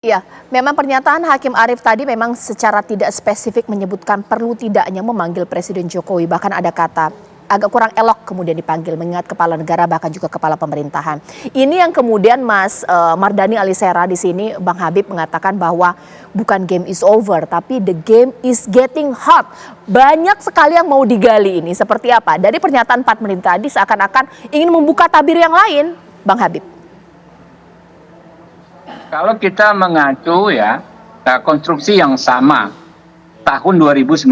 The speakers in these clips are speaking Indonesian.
Iya, memang pernyataan Hakim Arief tadi memang secara tidak spesifik menyebutkan perlu tidaknya memanggil Presiden Jokowi. Bahkan ada kata agak kurang elok kemudian dipanggil mengingat kepala negara bahkan juga kepala pemerintahan. Ini yang kemudian Mas Mardhani Alisera di sini Bang Habib mengatakan bahwa bukan game is over tapi the game is getting hot. Banyak sekali yang mau digali ini. Seperti apa? Dari pernyataan 4 menit tadi seakan-akan ingin membuka tabir yang lain, Bang Habib. Kalau kita mengacu ya konstruksi yang sama tahun 2019,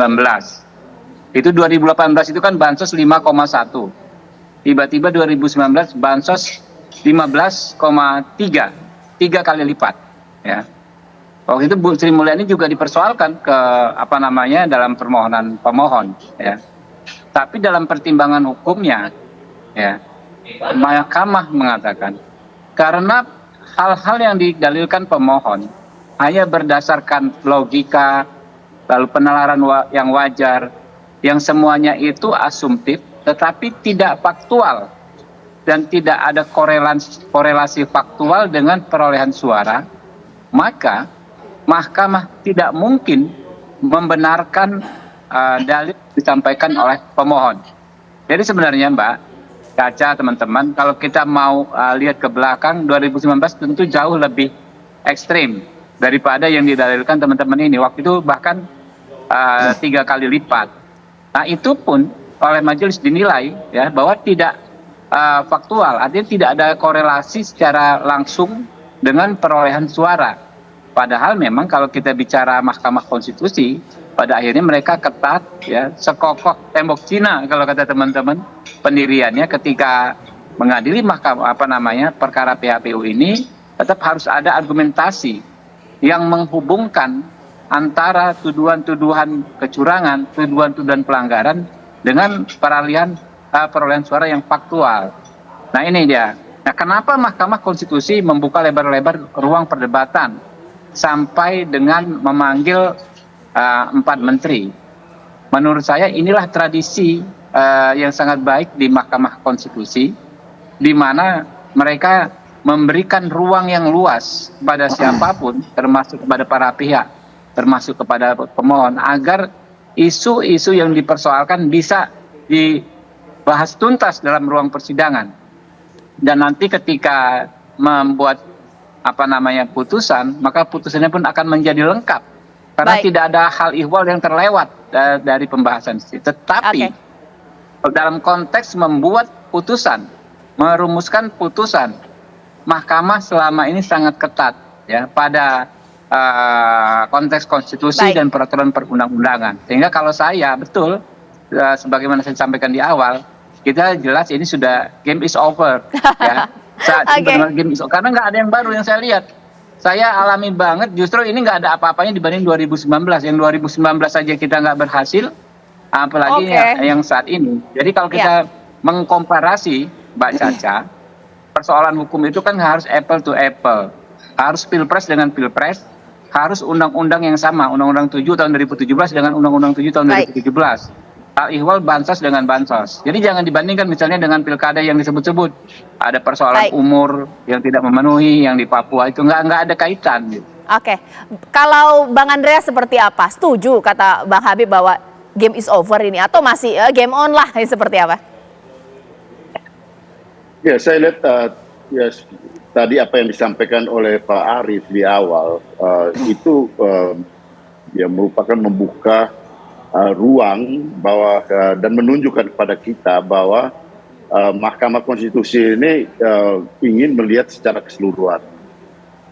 itu 2018 itu kan bansos 5,1, tiba-tiba 2019 bansos 15,3, 3 kali lipat. Ya, waktu itu Bu Sri Mulyani juga dipersoalkan ke dalam permohonan pemohon. Ya, tapi dalam pertimbangan hukumnya, ya, Mahkamah mengatakan karena hal-hal yang didalilkan pemohon hanya berdasarkan logika, lalu penalaran yang wajar, yang semuanya itu asumtif, tetapi tidak faktual dan tidak ada korelasi faktual dengan perolehan suara, maka Mahkamah tidak mungkin membenarkan dalil disampaikan oleh pemohon. Jadi sebenarnya Mbak Caca, teman-teman, kalau kita mau lihat ke belakang, 2019 tentu jauh lebih ekstrim daripada yang didalilkan teman-teman ini. Waktu itu bahkan 3 kali lipat. Nah itu pun oleh majelis dinilai ya bahwa tidak faktual, artinya tidak ada korelasi secara langsung dengan perolehan suara. Padahal memang kalau kita bicara Mahkamah Konstitusi, pada akhirnya mereka ketat ya, sekokoh tembok Cina kalau kata teman-teman pendiriannya ketika mengadili perkara PHPU ini tetap harus ada argumentasi yang menghubungkan antara tuduhan-tuduhan kecurangan, tuduhan-tuduhan pelanggaran dengan perolehan suara yang faktual. Nah ini dia. Nah, kenapa Mahkamah Konstitusi membuka lebar-lebar ruang perdebatan sampai dengan memanggil 4 menteri? Menurut saya inilah tradisi yang sangat baik di Mahkamah Konstitusi, di mana mereka memberikan ruang yang luas pada siapapun, termasuk kepada para pihak, termasuk kepada pemohon, agar isu-isu yang dipersoalkan bisa dibahas tuntas dalam ruang persidangan. Dan nanti ketika membuat putusan, maka putusannya pun akan menjadi lengkap karena tidak ada hal ihwal yang terlewat dari pembahasan itu. Tetapi dalam konteks membuat putusan, merumuskan putusan, Mahkamah selama ini sangat ketat ya pada konteks konstitusi dan peraturan perundang-undangan. Sehingga kalau saya betul sebagaimana saya sampaikan di awal, kita jelas ini sudah game is over ya. Game is over karena nggak ada yang baru yang saya lihat. Saya alami banget, justru ini nggak ada apa-apanya dibanding 2019. Yang 2019 saja kita nggak berhasil, apalagi yang saat ini. Jadi kalau kita mengkomparasi, Mbak Caca, persoalan hukum itu kan harus apple to apple. Harus pilpres dengan pilpres, harus undang-undang yang sama, Undang-Undang 7 tahun 2017 dengan Undang-Undang 7 tahun 2017. Hal ihwal bansos dengan bansos. Jadi jangan dibandingkan misalnya dengan pilkada yang disebut-sebut. Ada persoalan umur yang tidak memenuhi, yang di Papua itu nggak ada kaitan. Gitu. Oke, kalau Bang Andreas seperti apa? Setuju kata Bang Habib bahwa game is over ini atau masih game on lah, seperti apa? Ya, saya lihat tadi apa yang disampaikan oleh Pak Arief di awal itu merupakan membuka ruang bahwa dan menunjukkan kepada kita bahwa Mahkamah Konstitusi ini ingin melihat secara keseluruhan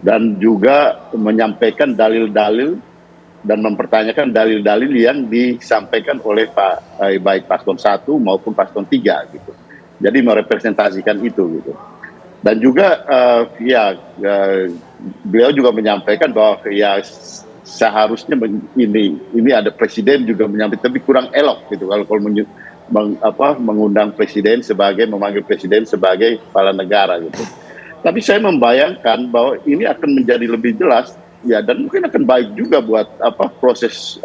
dan juga menyampaikan dalil-dalil dan mempertanyakan dalil-dalil yang disampaikan oleh baik paslon 1 maupun paslon 3 gitu. Jadi merepresentasikan itu gitu. Dan juga beliau juga menyampaikan bahwa seharusnya ini ada presiden juga menyampaikan, tapi kurang elok gitu kalau mengundang presiden memanggil presiden sebagai kepala negara gitu. Tapi saya membayangkan bahwa ini akan menjadi lebih jelas ya, dan mungkin akan baik juga buat proses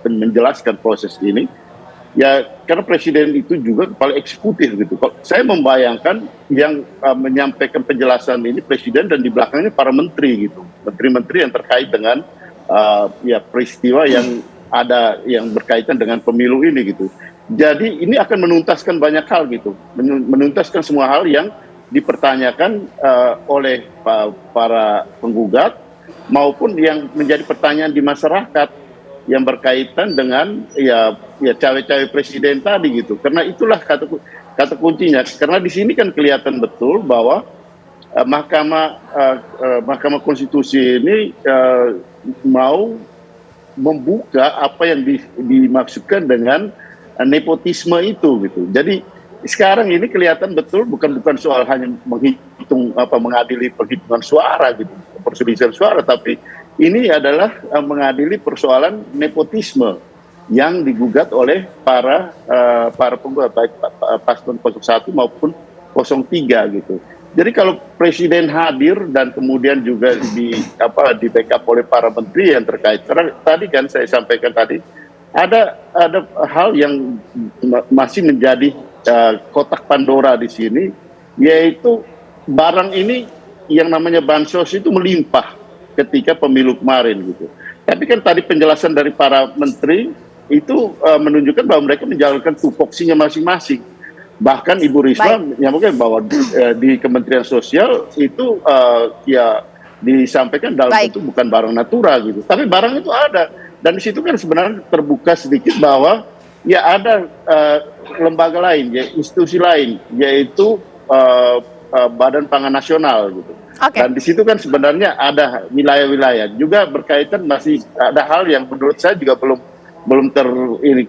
menjelaskan proses ini ya karena presiden itu juga kepala eksekutif gitu. Saya membayangkan yang menyampaikan penjelasan ini presiden dan di belakangnya para menteri gitu, menteri-menteri yang terkait dengan ya peristiwa yang ada yang berkaitan dengan pemilu ini gitu. Jadi ini akan menuntaskan banyak hal gitu, menuntaskan semua hal yang dipertanyakan oleh para penggugat maupun yang menjadi pertanyaan di masyarakat yang berkaitan dengan ya cawe-cawe presiden tadi gitu. Karena itulah kata kuncinya. Karena di sini kan kelihatan betul bahwa Mahkamah Konstitusi ini mau membuka apa yang dimaksudkan dengan nepotisme itu gitu. Jadi sekarang ini kelihatan betul bukan soal hanya mengadili perhitungan suara gitu, perselisihan suara, tapi ini adalah mengadili persoalan nepotisme yang digugat oleh para penggugat baik paslon 01 maupun 03 gitu. Jadi kalau presiden hadir dan kemudian juga di backup oleh para menteri yang terkait, karena tadi kan saya sampaikan tadi ada hal yang masih menjadi kotak Pandora di sini, yaitu barang ini yang namanya bansos itu melimpah ketika pemilu kemarin gitu. Tapi kan tadi penjelasan dari para menteri itu menunjukkan bahwa mereka menjalankan tupoksinya masing-masing. Bahkan Ibu Risma menyampaikan bahwa di Kementerian Sosial itu ya disampaikan dalam bentuk bukan barang natural gitu, tapi barang itu ada. Dan di situ kan sebenarnya terbuka sedikit bahwa ya ada lembaga lain, ya institusi lain, yaitu Badan Pangan Nasional gitu. Dan di situ kan sebenarnya ada wilayah-wilayah juga berkaitan, masih ada hal yang menurut saya juga belum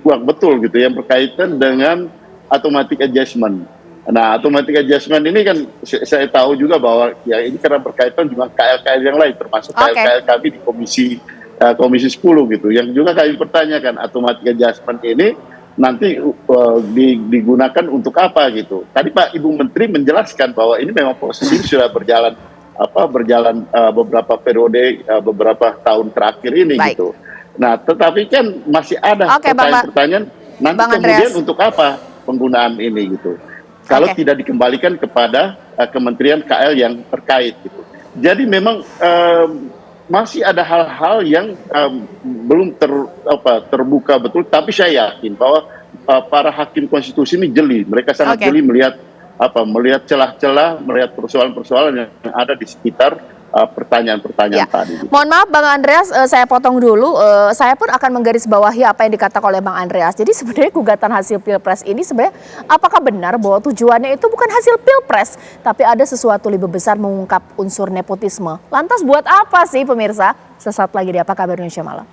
kuat betul gitu, yang berkaitan dengan automatic adjustment. Nah, automatic adjustment ini kan saya tahu juga bahwa ya ini karena berkaitan dengan KL-KL yang lain, termasuk KL-KL kami di komisi 10 gitu, yang juga kami pertanyakan automatic adjustment ini nanti digunakan untuk apa gitu. Tadi Pak Ibu Menteri menjelaskan bahwa ini memang posisi sudah berjalan beberapa periode, beberapa tahun terakhir ini gitu. Nah, tetapi kan masih ada pertanyaan-pertanyaan nanti kemudian untuk apa penggunaan ini gitu. Kalau tidak dikembalikan kepada Kementerian KL yang terkait gitu. Jadi memang masih ada hal-hal yang belum terbuka betul, tapi saya yakin bahwa para hakim konstitusi ini jeli, mereka sangat jeli melihat celah-celah, melihat persoalan-persoalan yang ada di sekitar pertanyaan-pertanyaan tadi. Mohon maaf Bang Andreas, saya potong dulu. Saya pun akan menggarisbawahi apa yang dikatakan oleh Bang Andreas. Jadi sebenarnya gugatan hasil Pilpres ini sebenarnya apakah benar bahwa tujuannya itu bukan hasil Pilpres, tapi ada sesuatu lebih besar mengungkap unsur nepotisme. Lantas buat apa sih pemirsa? Sesaat lagi di Apa Kabar Indonesia Malam.